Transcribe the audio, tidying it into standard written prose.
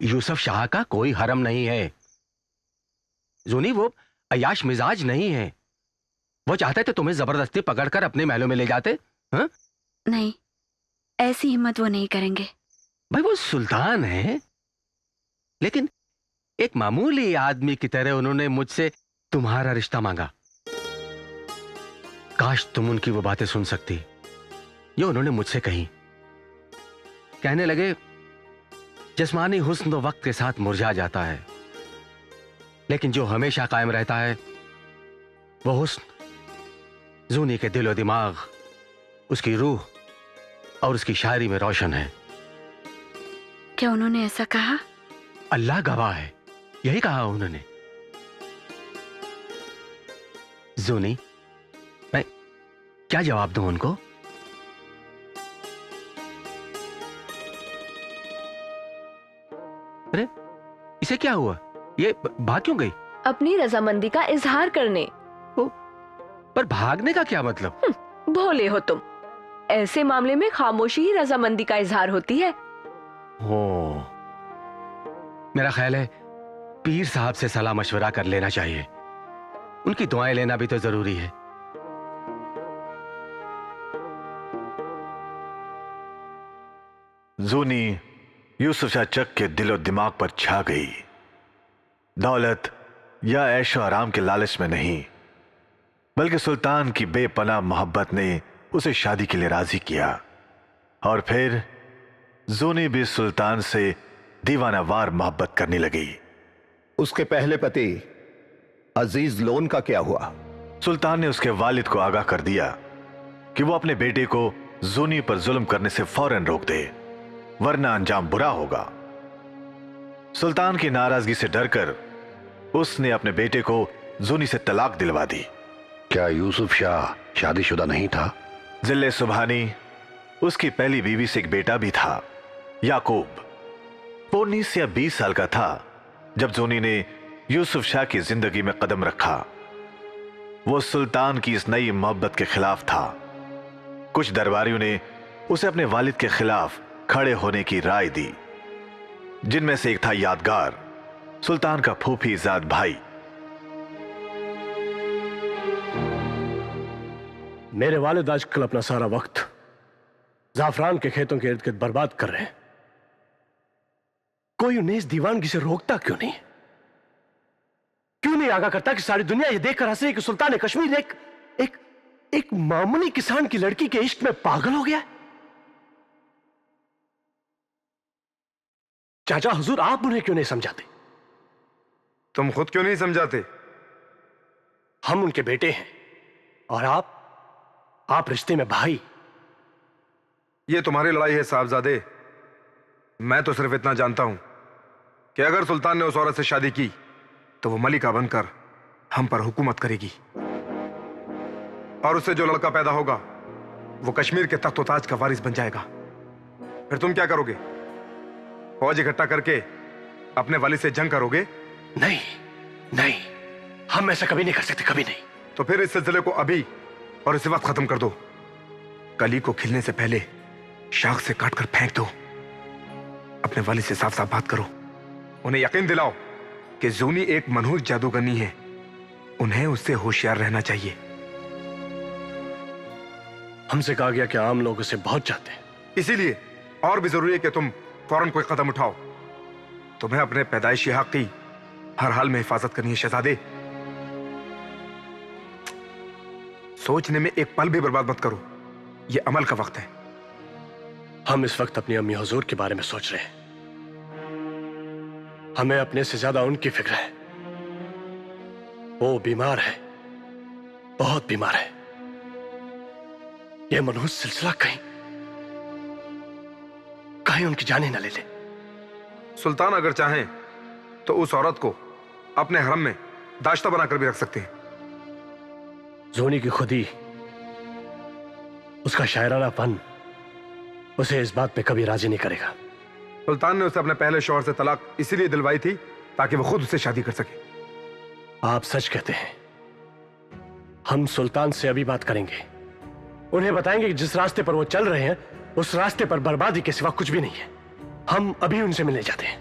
यूसुफ शाह का कोई हरम नहीं है। जूनी वो अयाश मिजाज नहीं है। वो चाहते थे तुम्हें जबरदस्ती पकड़कर अपने महलों में ले जाते। हाँ? नहीं, ऐसी हिम्मत वो नहीं करेंगे। भाई वो सुल्तान है, लेकिन एक मामूली आदमी की तरह उन्होंने मुझसे तुम्हारा रिश्ता मांगा। काश तुम उनकी वो बातें सुन सकती जो उन्होंने मुझसे कही। कहने लगे जिस्मानी हुस्न तो वक्त के साथ मुरझा जाता है, लेकिन जो हमेशा कायम रहता है वो हुस्न जूनी के दिलो दिमाग, उसकी रूह और उसकी शायरी में रोशन है। क्या उन्होंने ऐसा कहा? अल्लाह गवाह है, यही कहा उन्होंने। जूनी, मैं क्या जवाब दूं उनको? अरे इसे क्या हुआ? ये भाग क्यों गई? अपनी रजामंदी का इजहार करने। पर भागने का क्या मतलब? भोले हो तुम। ऐसे मामले में खामोशी ही रजामंदी का इजहार होती है। हो, मेरा ख्याल है पीर साहब से सलाह मशवरा कर लेना चाहिए। उनकी दुआएं लेना भी तो जरूरी है। जूनी यूसुफ शाह चक के दिलो दिमाग पर छा गई। दौलत या ऐशो आराम के लालच में नहीं, बल्कि सुल्तान की बेपनाह मोहब्बत ने उसे शादी के लिए राजी किया। और फिर जूनी भी सुल्तान से दीवानावार मोहब्बत करने लगी। उसके पहले पति अजीज लोन का क्या हुआ? सुल्तान ने उसके वालिद को आगाह कर दिया कि वो अपने बेटे को जूनी पर जुल्म करने से फौरन रोक दे, वरना अंजाम बुरा होगा। सुल्तान की नाराजगी से डरकर उसने अपने बेटे को जूनी से तलाक दिलवा दी। क्या यूसुफ शाह शादीशुदा नहीं था? जिल्ले सुबहानी उसकी पहली बीवी से एक बेटा भी था, याकूब। वो 19 या 20 साल का था जब जूनी ने यूसुफ शाह की जिंदगी में कदम रखा। वो सुल्तान की इस नई मोहब्बत के खिलाफ था। कुछ दरबारियों ने उसे अपने वालिद के खिलाफ खड़े होने की राय दी, जिनमें से एक था यादगार, सुल्तान का फूफीजाद भाई। मेरे वालिद आजकल अपना सारा वक्त जाफरान के खेतों के इर्द गिर्द बर्बाद कर रहे हैं। कोई उन्हें इस दीवानगी से रोकता क्यों नहीं? क्यों नहीं आगाह करता कि सारी दुनिया यह देखकर हंस रही है कि सुल्तान कश्मीर एक मामूली किसान की लड़की के इश्क में पागल हो गया? चाचा हुजूर, आप उन्हें क्यों नहीं समझाते? तुम खुद क्यों नहीं समझाते? हम उनके बेटे हैं और आप रिश्ते में भाई। ये तुम्हारी लड़ाई है साहबजादे। मैं तो सिर्फ इतना जानता हूं कि अगर सुल्तान ने उस औरत से शादी की तो वो मलिका बनकर हम पर हुकूमत करेगी, और उससे जो लड़का पैदा होगा वो कश्मीर के तख्त ताज का वारिस बन जाएगा। फिर तुम क्या करोगे? फौज इकट्ठा करके अपने वालिद से जंग करोगे? नहीं नहीं, हम ऐसा कभी नहीं कर सकते, कभी नहीं। तो फिर इस सिलसिले को अभी और इसी वक्त खत्म कर दो। कली को खिलने से पहले शाख से काटकर फेंक दो। अपने वालिद से साफ साफ बात करो। उन्हें यकीन दिलाओ कि जूनी एक मनहूस जादूगरनी है। उन्हें उससे होशियार रहना चाहिए। हमसे कहा गया कि आम लोग उसे बहुत चाहते हैं, इसीलिए और भी जरूरी है कि तुम फौरन कोई कदम उठाओ। तुम्हें अपने पैदाइशी हक की हर हाल में हिफाजत करनी है शहजादे। सोचने में एक पल भी बर्बाद मत करो। यह अमल का वक्त है। हम इस वक्त अपनी अम्मी हुजूर के बारे में सोच रहे हैं। हमें अपने से ज्यादा उनकी फिक्र है। वो बीमार है, बहुत बीमार है। यह मनहूस सिलसिला कहीं उनकी जान ही न ले ले। सुल्तान अगर चाहें तो उस औरत को अपने हरम में दाश्ता बनाकर भी रख सकते हैं। जोनी की खुदी, उसका शायराना फन उसे इस बात पे कभी राजी नहीं करेगा। सुल्तान ने उसे अपने पहले शौहर से तलाक इसीलिए दिलवाई थी ताकि वो खुद उससे शादी कर सके। आप सच कहते हैं। हम सुल्तान से अभी बात करेंगे। उन्हें बताएंगे कि जिस रास्ते पर वो चल रहे हैं उस रास्ते पर बर्बादी के सिवा कुछ भी नहीं है। हम अभी उनसे मिलने जाते हैं।